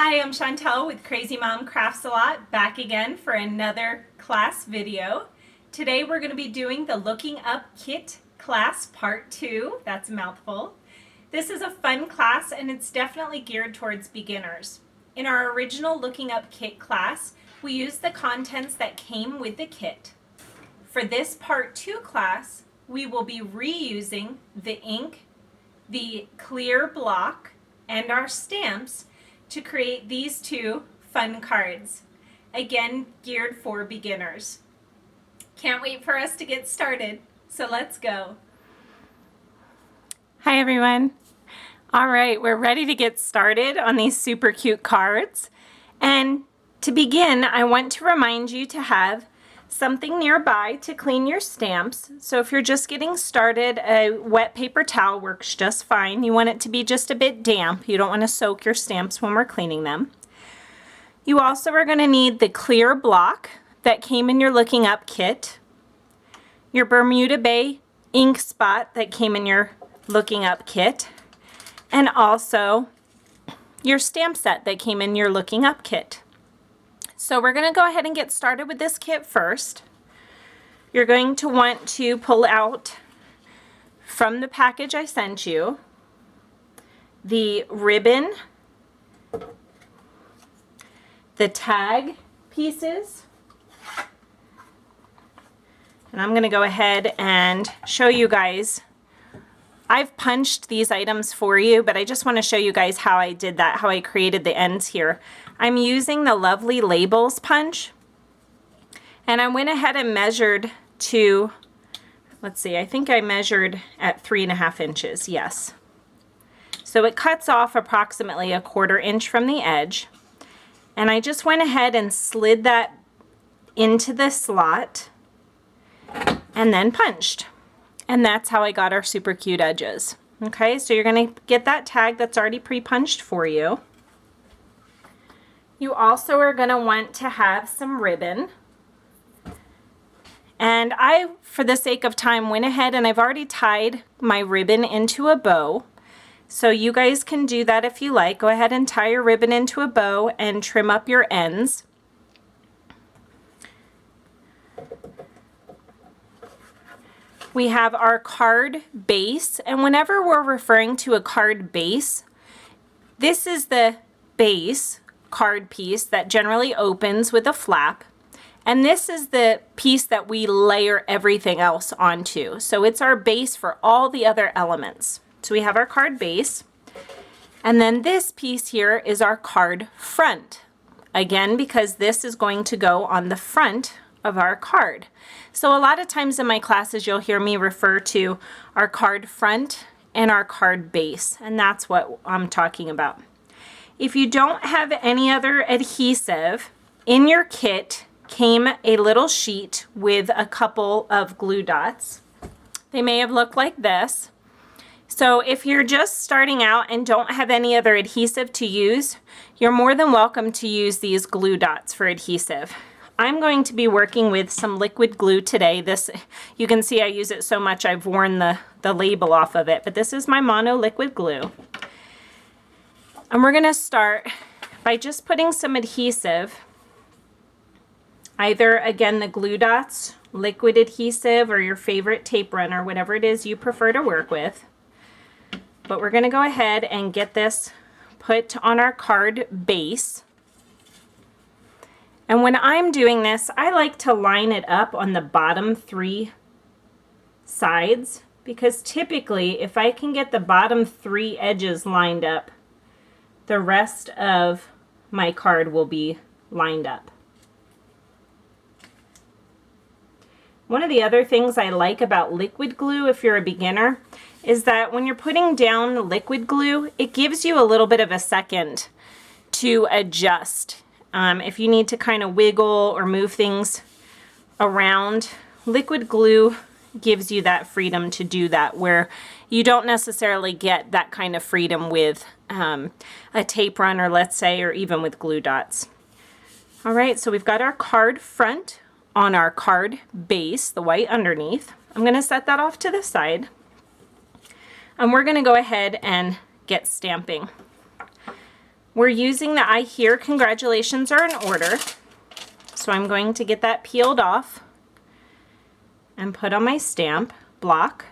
Hi, I'm Chantel with Crazy Mom Crafts a Lot, back again for another class video. Today we're going to be doing the Looking Up Kit class part 2. That's a mouthful. This is a fun class and it's definitely geared towards beginners. In our original Looking Up Kit class, we used the contents that came with the kit. For this part 2 class, we will be reusing the ink, the clear block, and our stamps to create these two fun cards. Again, geared for beginners. Can't wait for us to get started, so let's go. Hi everyone. All right, we're ready to get started on these super cute cards. And to begin, I want to remind you to have something nearby to clean your stamps. So if you're just getting started, a wet paper towel works just fine. You want it to be just a bit damp. You don't want to soak your stamps when we're cleaning them. You also are going to need the clear block that came in your Looking Up kit, your Bermuda Bay ink spot that came in your Looking Up kit, and also your stamp set that came in your Looking Up kit. So we're going to go ahead and get started with this kit first. You're going to want to pull out from the package I sent you the ribbon, the tag pieces, and I'm going to go ahead and show you guys. I've punched these items for you, but I just want to show you guys how I did that, how I created the ends here. I'm using the Lovely Labels punch, and I went ahead and measured to, let's see, I think I measured at 3.5 inches, yes. So it cuts off approximately 1/4 inch from the edge, and I just went ahead and slid that into the slot and then punched. And that's how I got our super cute edges. Okay, so you're going to get that tag that's already pre-punched for you. You also are going to want to have some ribbon. And I, for the sake of time, went ahead and I've already tied my ribbon into a bow. So you guys can do that if you like. Go ahead and tie your ribbon into a bow and trim up your ends. We have our card base, and whenever we're referring to a card base, this is the base card piece that generally opens with a flap, and this is the piece that we layer everything else onto. So it's our base for all the other elements. So we have our card base, and then this piece here is our card front. Again, because this is going to go on the front of our card. So a lot of times in my classes you'll hear me refer to our card front and our card base, and that's what I'm talking about. If you don't have any other adhesive, in your kit came a little sheet with a couple of glue dots. They may have looked like this. So if you're just starting out and don't have any other adhesive to use, you're more than welcome to use these glue dots for adhesive. I'm going to be working with some liquid glue today. This, you can see I use it so much I've worn the label off of it, but this is my mono liquid glue. And we're gonna start by just putting some adhesive, either again the glue dots, liquid adhesive, or your favorite tape runner, whatever it is you prefer to work with. But we're gonna go ahead and get this put on our card base. And when I'm doing this, I like to line it up on the bottom 3 sides, because typically if I can get the bottom 3 edges lined up, the rest of my card will be lined up. One of the other things I like about liquid glue, if you're a beginner, is that when you're putting down liquid glue, it gives you a little bit of a second to adjust. If you need to kind of wiggle or move things around, liquid glue gives you that freedom to do that, where you don't necessarily get that kind of freedom with a tape runner, let's say, or even with glue dots. All right, so we've got our card front on our card base, the white underneath. I'm going to set that off to the side, and we're going to go ahead and get stamping. We're using the I hear congratulations are in order. So I'm going to get that peeled off and put on my stamp block.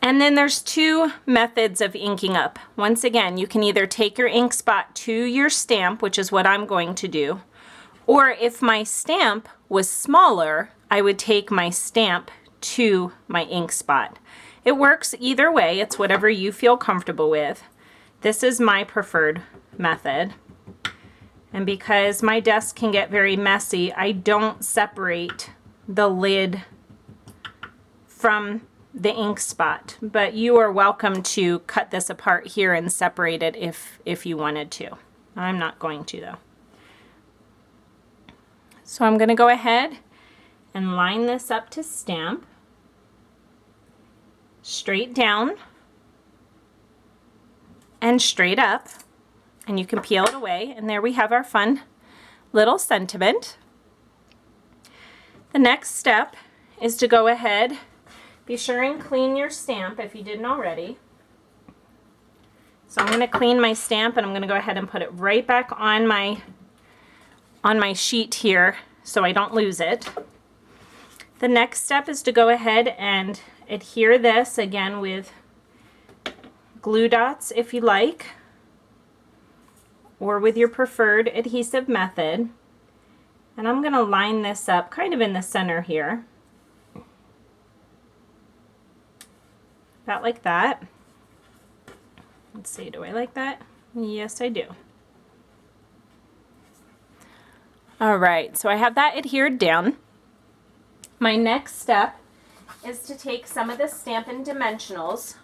And then there's two methods of inking up. Once again, you can either take your ink spot to your stamp, which is what I'm going to do, or if my stamp was smaller, I would take my stamp to my ink spot. It works either way. It's whatever you feel comfortable with. This is my preferred method. And because my desk can get very messy, I don't separate the lid from the ink spot, but you are welcome to cut this apart here and separate it if you wanted to. I'm not going to though. So I'm going to go ahead and line this up to stamp, straight down and straight up, and you can peel it away, and there we have our fun little sentiment. The next step is to go ahead, be sure and clean your stamp if you didn't already. So I'm going to clean my stamp, and I'm going to go ahead and put it right back on my sheet here so I don't lose it. The next step is to go ahead and adhere this again with glue dots if you like, or with your preferred adhesive method. And I'm going to line this up kind of in the center here. About like that. Let's see, do I like that? Yes, I do. All right, so I have that adhered down. My next step is to take some of the Stampin' Dimensionals,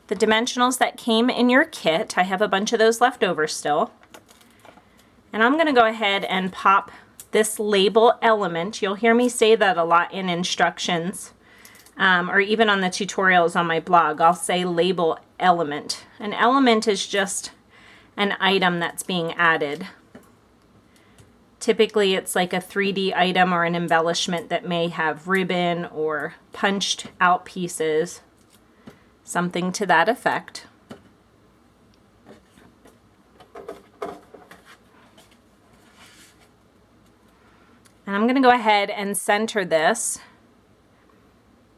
the dimensionals that came in your kit. I have a bunch of those left over still. And I'm going to go ahead and pop this label element. You'll hear me say that a lot in instructions. Or even on the tutorials on my blog, I'll say label element. An element is just an item that's being added. Typically it's like a 3D item or an embellishment that may have ribbon or punched out pieces, something to that effect. And I'm going to go ahead and center this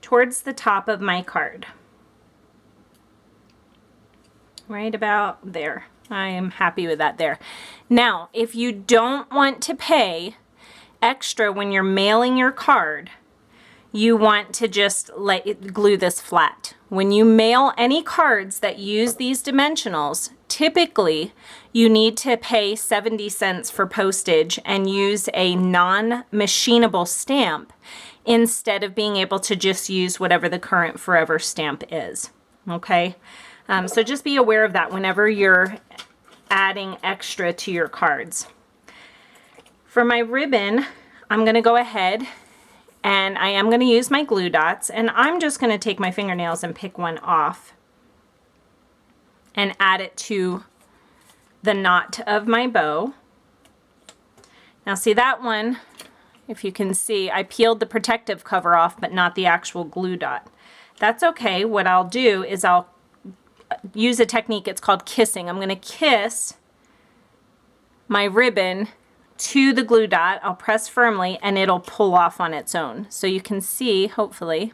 towards the top of my card. Right about there. I am happy with that there. Now, if you don't want to pay extra when you're mailing your card, you want to just glue this flat. When you mail any cards that use these dimensionals, typically you need to pay 70 cents for postage and use a non-machinable stamp instead of being able to just use whatever the current forever stamp is. Okay? So just be aware of that whenever you're adding extra to your cards. For my ribbon, I'm going to go ahead and I am going to use my glue dots, and I'm just going to take my fingernails and pick one off and add it to the knot of my bow. Now see that one, if you can see, I peeled the protective cover off but not the actual glue dot. That's okay. What I'll do is I'll use a technique, it's called kissing. I'm going to kiss my ribbon to the glue dot. I'll press firmly and it'll pull off on its own. So you can see, hopefully,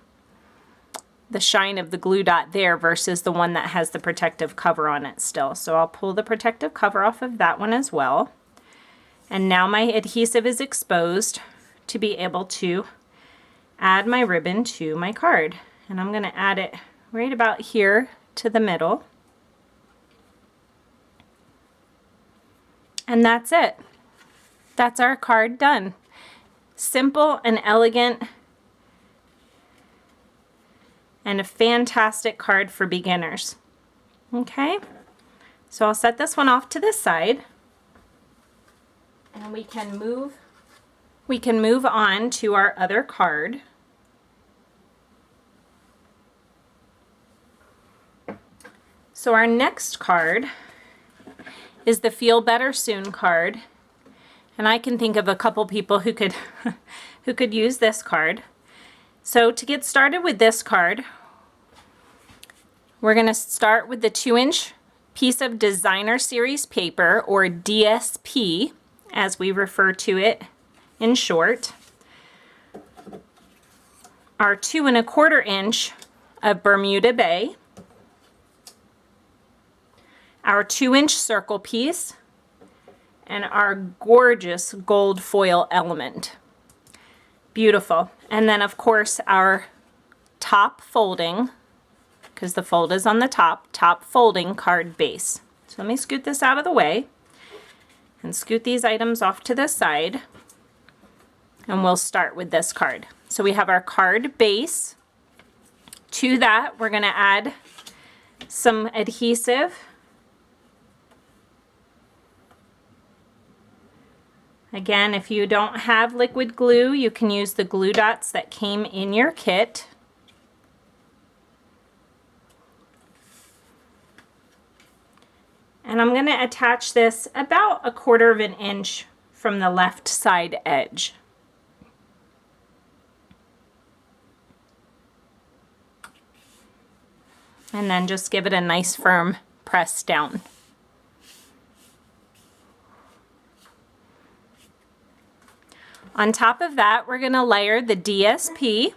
the shine of the glue dot there versus the one that has the protective cover on it still. So I'll pull the protective cover off of that one as well. And now my adhesive is exposed to be able to add my ribbon to my card. And I'm going to add it right about here to the middle. And that's it. That's our card done. Simple and elegant and a fantastic card for beginners. Okay, so I'll set this one off to the side and we can move on to our other card. So our next card is the Feel Better Soon card. And I can think of a couple people who could who could use this card. So to get started with this card, we're going to start with the 2-inch piece of designer series paper, or DSP, as we refer to it in short, our 2 1/4 inch of Bermuda Bay, our 2-inch circle piece, and our gorgeous gold foil element. Beautiful. And then of course our top folding, because the fold is on the top folding card base. So let me scoot this out of the way and scoot these items off to the side, and we'll start with this card. So we have our card base. To that, we're going to add some adhesive. Again, if you don't have liquid glue, you can use the glue dots that came in your kit. And I'm going to attach this about 1/4 inch from the left side edge. And then just give it a nice firm press down. On top of that, we're going to layer the DSP.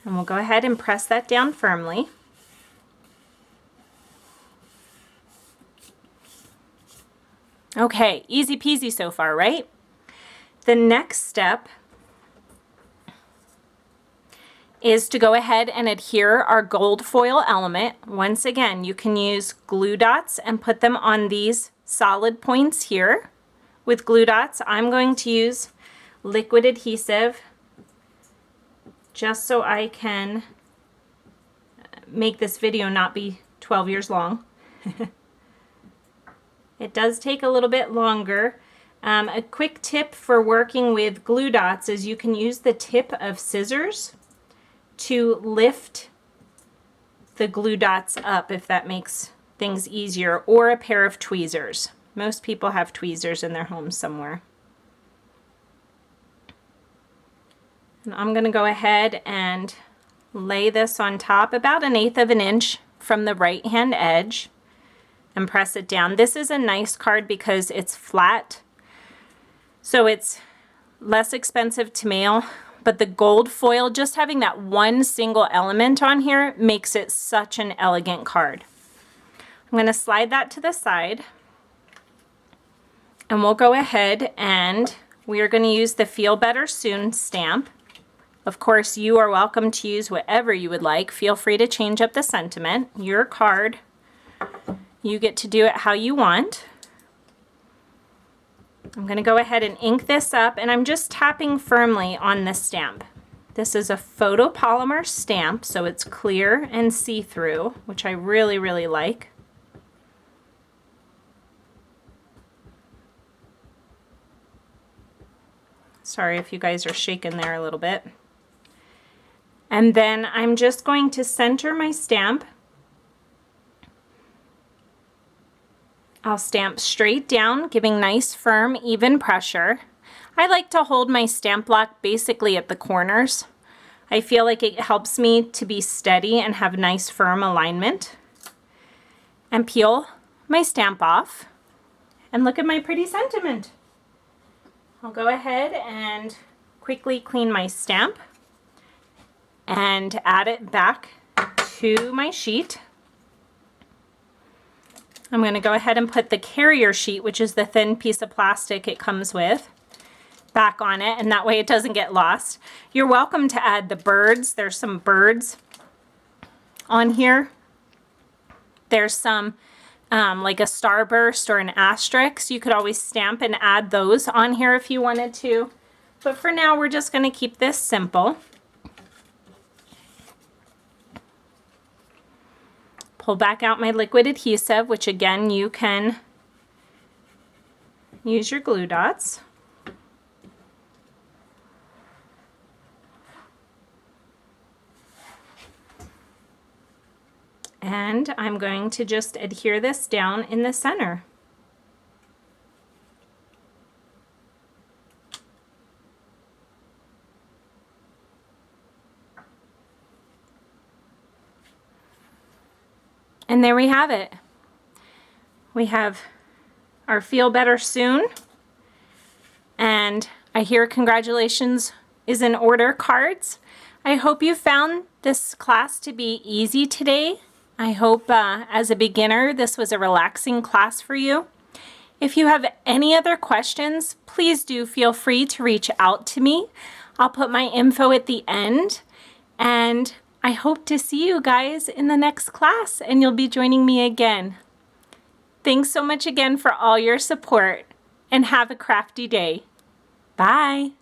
And we'll go ahead and press that down firmly. Okay, easy peasy so far, right? The next step is to go ahead and adhere our gold foil element. Once again, you can use glue dots and put them on these solid points here. With glue dots, I'm going to use liquid adhesive just so I can make this video not be 12 years long. It does take a little bit longer. A quick tip for working with glue dots is you can use the tip of scissors to lift the glue dots up, if that makes things easier, or a pair of tweezers. Most people have tweezers in their homes somewhere. And I'm going to go ahead and lay this on top about 1/8 inch from the right hand edge and press it down. This is a nice card because it's flat, so it's less expensive to mail, but the gold foil, just having that one single element on here, makes it such an elegant card. I'm going to slide that to the side, and we'll go ahead and we are going to use the Feel Better Soon stamp. Of course, you are welcome to use whatever you would like. Feel free to change up the sentiment. Your card, you get to do it how you want. I'm going to go ahead and ink this up, and I'm just tapping firmly on this stamp. This is a photopolymer stamp, so it's clear and see-through, which I really, really like. Sorry if you guys are shaking there a little bit. And then I'm just going to center my stamp. I'll stamp straight down, giving nice, firm, even pressure. I like to hold my stamp block basically at the corners. I feel like it helps me to be steady and have nice, firm alignment. And peel my stamp off. And look at my pretty sentiment. I'll go ahead and quickly clean my stamp and add it back to my sheet. I'm going to go ahead and put the carrier sheet, which is the thin piece of plastic it comes with, back on it, and that way it doesn't get lost. You're welcome to add the birds. There's some birds on here. There's some like a starburst or an asterisk. You could always stamp and add those on here if you wanted to. But for now, we're just going to keep this simple. Pull back out my liquid adhesive, which again, you can use your glue dots. And I'm going to just adhere this down in the center. And there we have it. We have our Feel Better Soon, and I hear congratulations is in order cards. I hope you found this class to be easy today. I hope as a beginner this was a relaxing class for you. If you have any other questions, please do feel free to reach out to me. I'll put my info at the end, and I hope to see you guys in the next class, and you'll be joining me again. Thanks so much again for all your support, and have a crafty day. Bye.